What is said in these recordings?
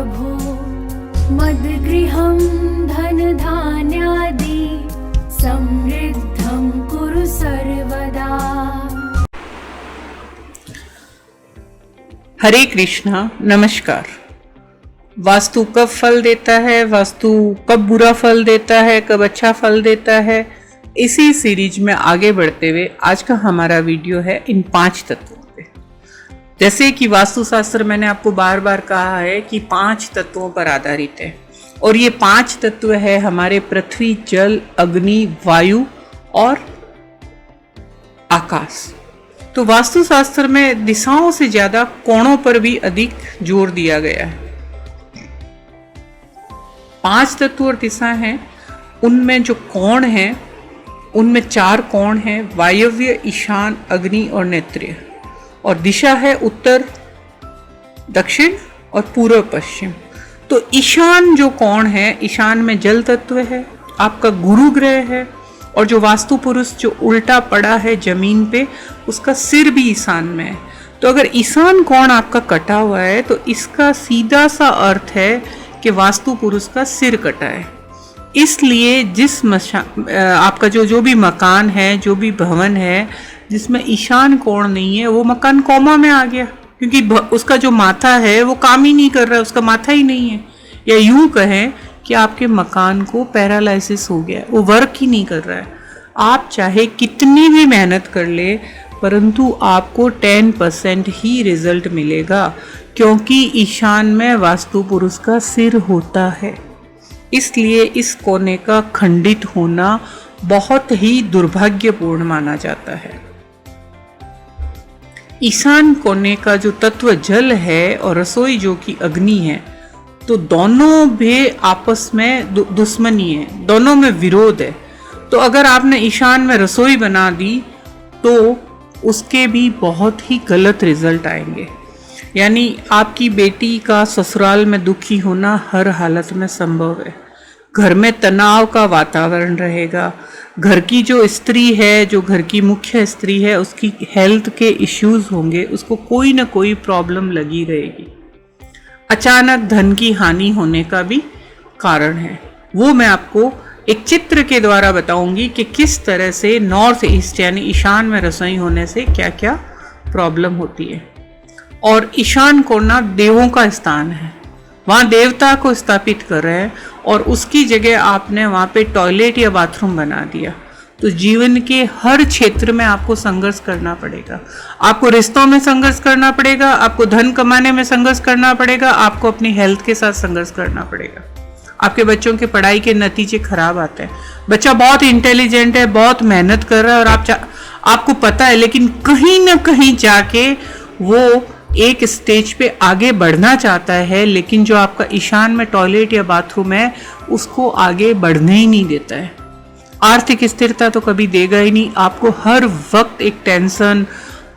प्रभो मद्गृहं धनधान्यादि समृद्धं कुरु सर्वदा। हरे कृष्णा, नमस्कार। वास्तु कब फल देता है, वास्तु कब बुरा फल देता है, कब अच्छा फल देता है, इसी सीरीज में आगे बढ़ते हुए आज का हमारा वीडियो है इन 5 तत्वों पे। जैसे कि वास्तुशास्त्र मैंने आपको बार बार कहा है कि 5 तत्वों पर आधारित है और ये 5 तत्व है हमारे पृथ्वी, जल, अग्नि, वायु और आकाश। तो वास्तुशास्त्र में दिशाओं से ज्यादा कोणों पर भी अधिक जोर दिया गया है। 5 तत्व और दिशा हैं, उनमें जो कोण हैं उनमें 4 कोण हैं, वायव्य, ईशान, अग्नि और नेत्रीय। और दिशा है उत्तर, दक्षिण और पूर्व पश्चिम। तो ईशान जो कोण है, ईशान में जल तत्व है, आपका गुरु ग्रह है, और जो वास्तु पुरुष जो उल्टा पड़ा है जमीन पे, उसका सिर भी ईशान में है। तो अगर ईशान कोण आपका कटा हुआ है तो इसका सीधा सा अर्थ है कि वास्तु पुरुष का सिर कटा है। इसलिए आपका जो भी मकान है, जो भी भवन है जिसमें ईशान कोण नहीं है, वो मकान कोमा में आ गया, क्योंकि उसका जो माथा है वो काम ही नहीं कर रहा है, उसका माथा ही नहीं है। या यूं कहें कि आपके मकान को पैरालिसिस हो गया, वो वर्क ही नहीं कर रहा है। आप चाहे कितनी भी मेहनत कर ले, परंतु आपको 10% ही रिजल्ट मिलेगा, क्योंकि ईशान में वास्तु पुरुष का सिर होता है। इसलिए इस कोने का खंडित होना बहुत ही दुर्भाग्यपूर्ण माना जाता है। ईशान कोने का जो तत्व जल है और रसोई जो कि अग्नि है, तो दोनों भी आपस में दुश्मनी है, दोनों में विरोध है। तो अगर आपने ईशान में रसोई बना दी तो उसके भी बहुत ही गलत रिजल्ट आएंगे। यानी आपकी बेटी का ससुराल में दुखी होना हर हालत में संभव है। घर में तनाव का वातावरण रहेगा। घर की जो स्त्री है, जो घर की मुख्य स्त्री है, उसकी हेल्थ के इश्यूज होंगे, उसको कोई ना कोई प्रॉब्लम लगी रहेगी। अचानक धन की हानि होने का भी कारण है। वो मैं आपको एक चित्र के द्वारा बताऊंगी कि किस तरह से नॉर्थ ईस्ट यानी ईशान में रसोई होने से क्या क्या प्रॉब्लम होती है। और ईशान कोना देवों का स्थान है, वहाँ देवता को स्थापित कर रहे हैं और उसकी जगह आपने वहाँ पे टॉयलेट या बाथरूम बना दिया, तो जीवन के हर क्षेत्र में आपको संघर्ष करना पड़ेगा। आपको रिश्तों में संघर्ष करना पड़ेगा, आपको धन कमाने में संघर्ष करना पड़ेगा, आपको अपनी हेल्थ के साथ संघर्ष करना पड़ेगा। आपके बच्चों के पढ़ाई के नतीजे खराब आते हैं। बच्चा बहुत इंटेलिजेंट है, बहुत मेहनत कर रहा है और आपको पता है, लेकिन कहीं ना कहीं जाके वो एक स्टेज पे आगे बढ़ना चाहता है, लेकिन जो आपका ईशान में टॉयलेट या बाथरूम है उसको आगे बढ़ने ही नहीं देता है। आर्थिक स्थिरता तो कभी देगा ही नहीं। आपको हर वक्त एक टेंशन,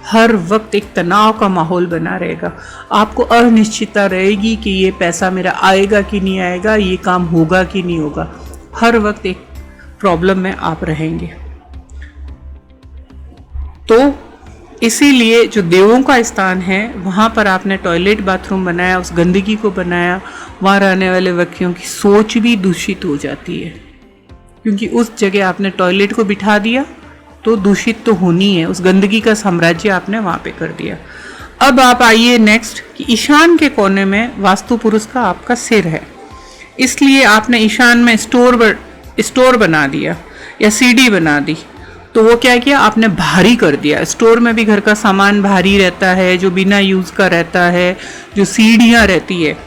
हर वक्त एक तनाव का माहौल बना रहेगा। आपको अनिश्चितता रहेगी कि ये पैसा मेरा आएगा कि नहीं आएगा, ये काम होगा कि नहीं होगा। हर वक्त एक प्रॉब्लम में आप रहेंगे। तो इसीलिए जो देवों का स्थान है वहाँ पर आपने टॉयलेट बाथरूम बनाया, उस गंदगी को बनाया, वहाँ रहने वाले व्यक्तियों की सोच भी दूषित हो जाती है, क्योंकि उस जगह आपने टॉयलेट को बिठा दिया तो दूषित तो होनी है। उस गंदगी का साम्राज्य आपने वहाँ पे कर दिया। अब आप आइए नेक्स्ट कि ईशान के कोने में वास्तु पुरुष का आपका सिर है, इसलिए आपने ईशान में स्टोर बना दिया या सीढ़ी बना दी। तो वो क्या किया, आपने भारी कर दिया। स्टोर में भी घर का सामान भारी रहता है, जो बिना यूज का रहता है, जो सीढ़ियाँ रहती है,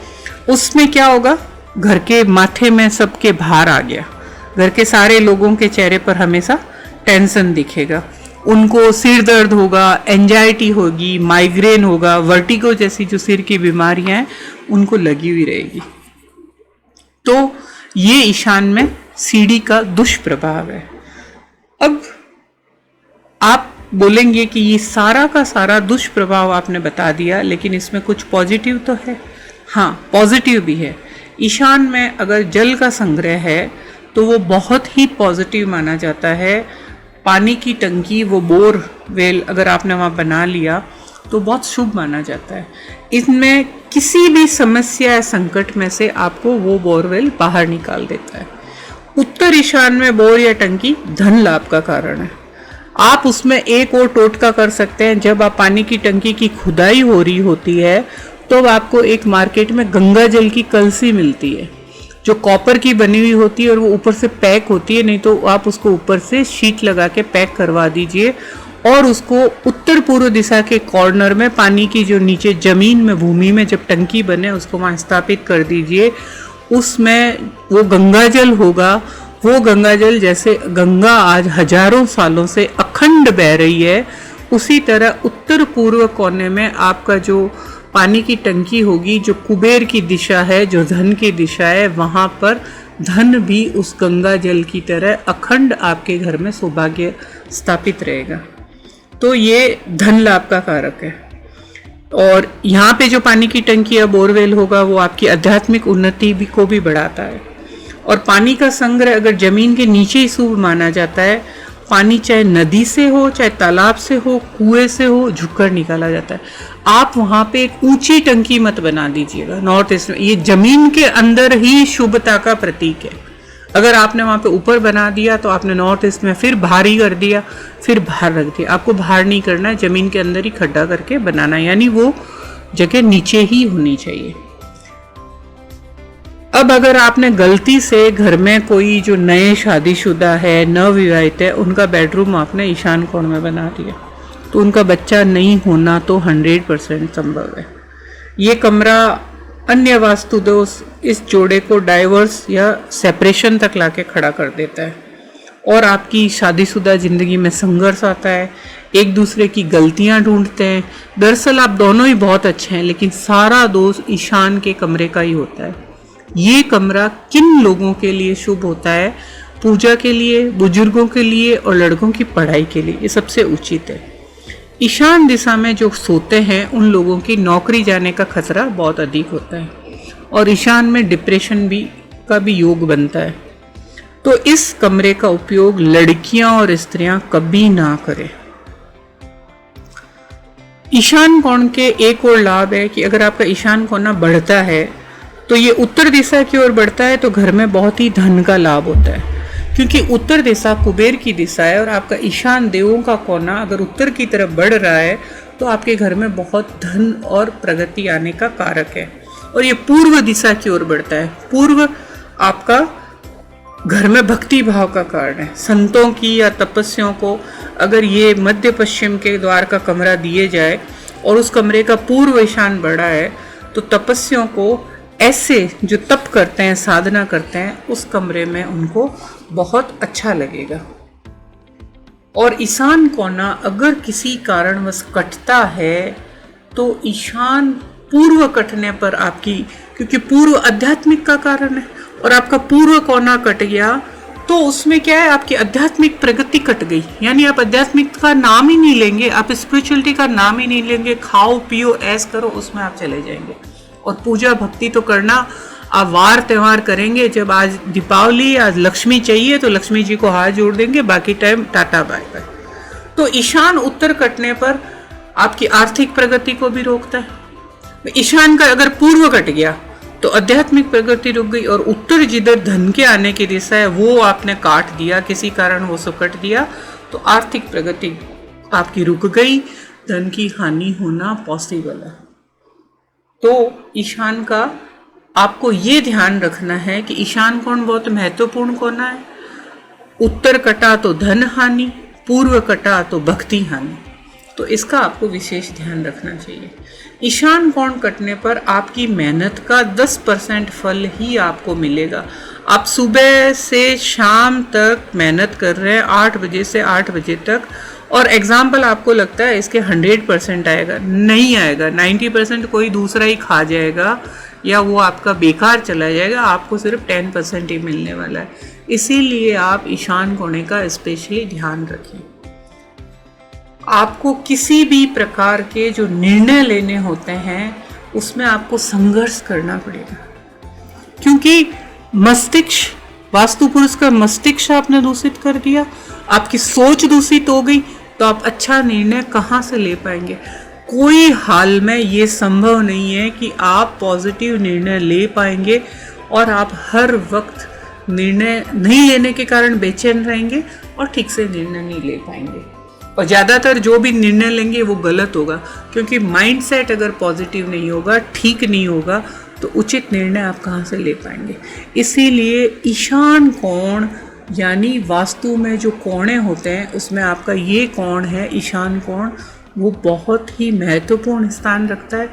उसमें क्या होगा, घर के माथे में सबके भार आ गया। घर के सारे लोगों के चेहरे पर हमेशा टेंशन दिखेगा, उनको सिर दर्द होगा, एंजाइटी होगी, माइग्रेन होगा, वर्टिगो जैसी जो सिर की बीमारियां हैं उनको लगी हुई रहेगी। तो ये ईशान में सीढ़ी का दुष्प्रभाव है। अब आप बोलेंगे कि ये सारा का सारा दुष्प्रभाव आपने बता दिया, लेकिन इसमें कुछ पॉजिटिव तो है। हाँ, पॉजिटिव भी है। ईशान में अगर जल का संग्रह है तो वो बहुत ही पॉजिटिव माना जाता है। पानी की टंकी, वो बोर वेल अगर आपने वहाँ बना लिया तो बहुत शुभ माना जाता है। इसमें किसी भी समस्या या संकट में से आपको वो बोरवेल बाहर निकाल देता है। उत्तर ईशान में बोर या टंकी धन लाभ का कारण है। आप उसमें एक और टोटका कर सकते हैं। जब आप पानी की टंकी की खुदाई हो रही होती है तो आपको एक मार्केट में गंगा जल की कलसी मिलती है जो कॉपर की बनी हुई होती है और वो ऊपर से पैक होती है, नहीं तो आप उसको ऊपर से शीट लगा के पैक करवा दीजिए और उसको उत्तर पूर्व दिशा के कॉर्नर में पानी की जो नीचे जमीन में भूमि में जब टंकी बने उसको वहाँ स्थापित कर दीजिए। उसमें वो गंगा जल होगा। वो गंगा जल जैसे गंगा आज हजारों सालों से अखंड बह रही है, उसी तरह उत्तर पूर्व कोने में आपका जो पानी की टंकी होगी, जो कुबेर की दिशा है, जो धन की दिशा है, वहाँ पर धन भी उस गंगा जल की तरह अखंड आपके घर में सौभाग्य स्थापित रहेगा। तो ये धन लाभ का कारक है। और यहाँ पे जो पानी की टंकी या बोरवेल होगा वो आपकी आध्यात्मिक उन्नति भी को भी बढ़ाता है। और पानी का संग्रह अगर जमीन के नीचे ही शुभ माना जाता है। पानी चाहे नदी से हो, चाहे तालाब से हो, कुएं से हो, झुककर निकाला जाता है। आप वहाँ पे एक ऊंची टंकी मत बना दीजिएगा नॉर्थ ईस्ट में। ये जमीन के अंदर ही शुभता का प्रतीक है। अगर आपने वहाँ पे ऊपर बना दिया तो आपने नॉर्थ ईस्ट में फिर भारी कर दिया, फिर बाहर रख दिया। आपको बाहर नहीं करना है, जमीन के अंदर ही खड्डा करके बनाना है, यानी वो जगह नीचे ही होनी चाहिए। अब अगर आपने गलती से घर में कोई जो नए शादीशुदा है, नवविवाहित है, उनका बेडरूम आपने ईशान कोण में बना दिया तो उनका बच्चा नहीं होना तो 100% संभव है। ये कमरा अन्य वास्तु दोष इस जोड़े को डाइवर्स या सेपरेशन तक लाके खड़ा कर देता है और आपकी शादीशुदा जिंदगी में संघर्ष आता है, एक दूसरे की गलतियां ढूंढते हैं। दरअसल आप दोनों ही बहुत अच्छे हैं लेकिन सारा दोष ईशान के कमरे का ही होता है। ये कमरा किन लोगों के लिए शुभ होता है? पूजा के लिए, बुजुर्गों के लिए और लड़कों की पढ़ाई के लिए ये सबसे उचित है। ईशान दिशा में जो सोते हैं उन लोगों की नौकरी जाने का खतरा बहुत अधिक होता है और ईशान में डिप्रेशन का भी योग बनता है। तो इस कमरे का उपयोग लड़कियां और स्त्रियां कभी ना करें। ईशान कोण के एक और लाभ है कि अगर आपका ईशान कोना बढ़ता है तो ये उत्तर दिशा की ओर बढ़ता है तो घर में बहुत ही धन का लाभ होता है, क्योंकि उत्तर दिशा कुबेर की दिशा है और आपका ईशान देवों का कोना अगर उत्तर की तरफ बढ़ रहा है तो आपके घर में बहुत धन और प्रगति आने का कारक है। और ये पूर्व दिशा की ओर बढ़ता है। पूर्व आपका घर में भक्ति भाव का कारण है। संतों की या तपस्वियों को अगर ये मध्य पश्चिम के द्वार का कमरा दिए जाए और उस कमरे का पूर्व ईशान बढ़ा है तो तपस्वियों को ऐसे जो तप करते हैं, साधना करते हैं, उस कमरे में उनको बहुत अच्छा लगेगा। और ईशान कोना अगर किसी कारणवश कटता है तो ईशान पूर्व कटने पर आपकी, क्योंकि पूर्व आध्यात्मिक का कारण है और आपका पूर्व कोना कट गया तो उसमें क्या है, आपकी आध्यात्मिक प्रगति कट गई। यानी आप आध्यात्मिक का नाम ही नहीं लेंगे, आप स्पिरिचुअलिटी का नाम ही नहीं लेंगे। खाओ पियो ऐश करो, उसमें आप चले जाएंगे। और पूजा भक्ति तो करना आप वार त्योहार करेंगे। जब आज दीपावली, आज लक्ष्मी चाहिए तो लक्ष्मी जी को हाथ जोड़ देंगे, बाकी टाइम टाटा बाय बाय। तो ईशान उत्तर कटने पर आपकी आर्थिक प्रगति को भी रोकता है। ईशान का अगर पूर्व कट गया तो आध्यात्मिक प्रगति रुक गई और उत्तर जिधर धन के आने की दिशा है वो आपने काट दिया, किसी कारण वो सब कट दिया तो आर्थिक प्रगति आपकी रुक गई, धन की हानि होना पॉसिबल है। तो ईशान का आपको ये ध्यान रखना है कि ईशान कोण बहुत महत्वपूर्ण कोना है। उत्तर कटा तो धन हानि, पूर्व कटा तो भक्ति हानि। तो इसका आपको विशेष ध्यान रखना चाहिए। ईशान कोण कटने पर आपकी मेहनत का 10% फल ही आपको मिलेगा। आप सुबह से शाम तक मेहनत कर रहे हैं, 8 बजे से 8 बजे तक, और एग्जाम्पल आपको लगता है इसके 100% आएगा, नहीं आएगा। 90% कोई दूसरा ही खा जाएगा या वो आपका बेकार चला जाएगा, आपको सिर्फ 10% ही मिलने वाला है। इसीलिए आप ईशान कोने का स्पेशली ध्यान रखें। आपको किसी भी प्रकार के जो निर्णय लेने होते हैं उसमें आपको संघर्ष करना पड़ेगा, क्योंकि मस्तिष्क, वास्तु पुरुष का मस्तिष्क आपने दूषित कर दिया, आपकी सोच दूषित हो गई तो आप अच्छा निर्णय कहाँ से ले पाएंगे। कोई हाल में ये संभव नहीं है कि आप पॉजिटिव निर्णय ले पाएंगे और आप हर वक्त निर्णय नहीं लेने के कारण बेचैन रहेंगे और ठीक से निर्णय नहीं ले पाएंगे। और ज़्यादातर जो भी निर्णय लेंगे वो गलत होगा, क्योंकि माइंडसेट अगर पॉजिटिव नहीं होगा, ठीक नहीं होगा, तो उचित निर्णय आप कहाँ से ले पाएंगे। इसीलिए ईशान कोण यानी वास्तु में जो कोणे होते हैं उसमें आपका ये कोण है ईशान कोण, वो बहुत ही महत्वपूर्ण स्थान रखता है।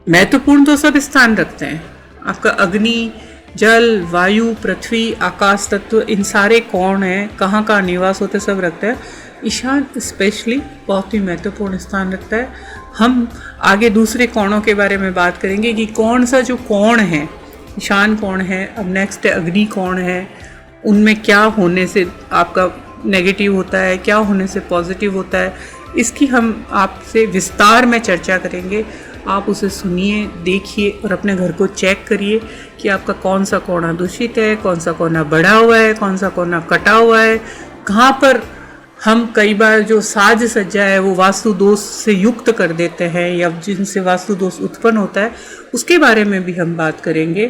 महत्वपूर्ण तो सब स्थान रखते हैं, आपका अग्नि, जल, वायु, पृथ्वी, आकाश तत्व, इन सारे कोण हैं, कहाँ का निवास होते सब रखते हैं। ईशान स्पेशली बहुत ही महत्वपूर्ण स्थान रखता है। हम आगे दूसरे कोणों के बारे में बात करेंगे कि कौन सा जो कोण है, ईशान कोण है, अब नेक्स्ट अग्नि कोण है, उनमें क्या होने से आपका नेगेटिव होता है, क्या होने से पॉजिटिव होता है, इसकी हम आपसे विस्तार में चर्चा करेंगे। आप उसे सुनिए, देखिए और अपने घर को चेक करिए कि आपका कौन सा कोना दूषित है, कौन सा कोना बढ़ा हुआ है, कौन सा कोना कटा हुआ है, कहाँ पर हम कई बार जो साज सज्जा है वो वास्तु दोष से युक्त कर देते हैं या जिनसे वास्तु दोष उत्पन्न होता है, उसके बारे में भी हम बात करेंगे।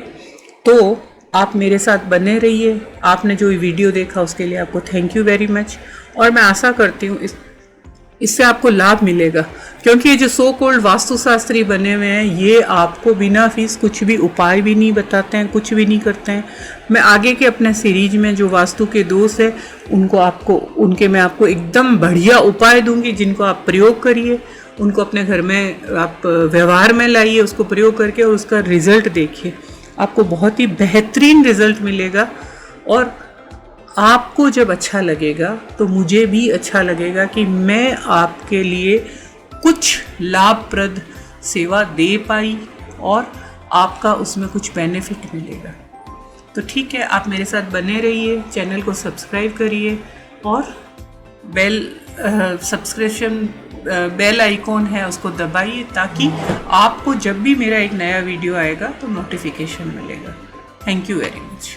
तो आप मेरे साथ बने रहिए। आपने जो वीडियो देखा उसके लिए आपको थैंक यू वेरी मच, और मैं आशा करती हूँ इससे आपको लाभ मिलेगा, क्योंकि ये जो सो कॉल्ड वास्तुशास्त्री बने हुए हैं ये आपको बिना फीस कुछ भी उपाय भी नहीं बताते हैं, कुछ भी नहीं करते हैं। मैं आगे के अपने सीरीज में जो वास्तु के दोष है उनके मैं आपको एकदम बढ़िया उपाय दूंगी, जिनको आप प्रयोग करिए, उनको अपने घर में आप व्यवहार में लाइए, उसको प्रयोग करके और उसका रिजल्ट देखिए, आपको बहुत ही बेहतरीन रिजल्ट मिलेगा। और आपको जब अच्छा लगेगा तो मुझे भी अच्छा लगेगा कि मैं आपके लिए कुछ लाभप्रद सेवा दे पाई और आपका उसमें कुछ बेनिफिट मिलेगा। तो ठीक है, आप मेरे साथ बने रहिए, चैनल को सब्सक्राइब करिए और बेल आइकॉन है उसको दबाइए, ताकि आपको जब भी मेरा एक नया वीडियो आएगा तो नोटिफिकेशन मिलेगा। Thank you very much.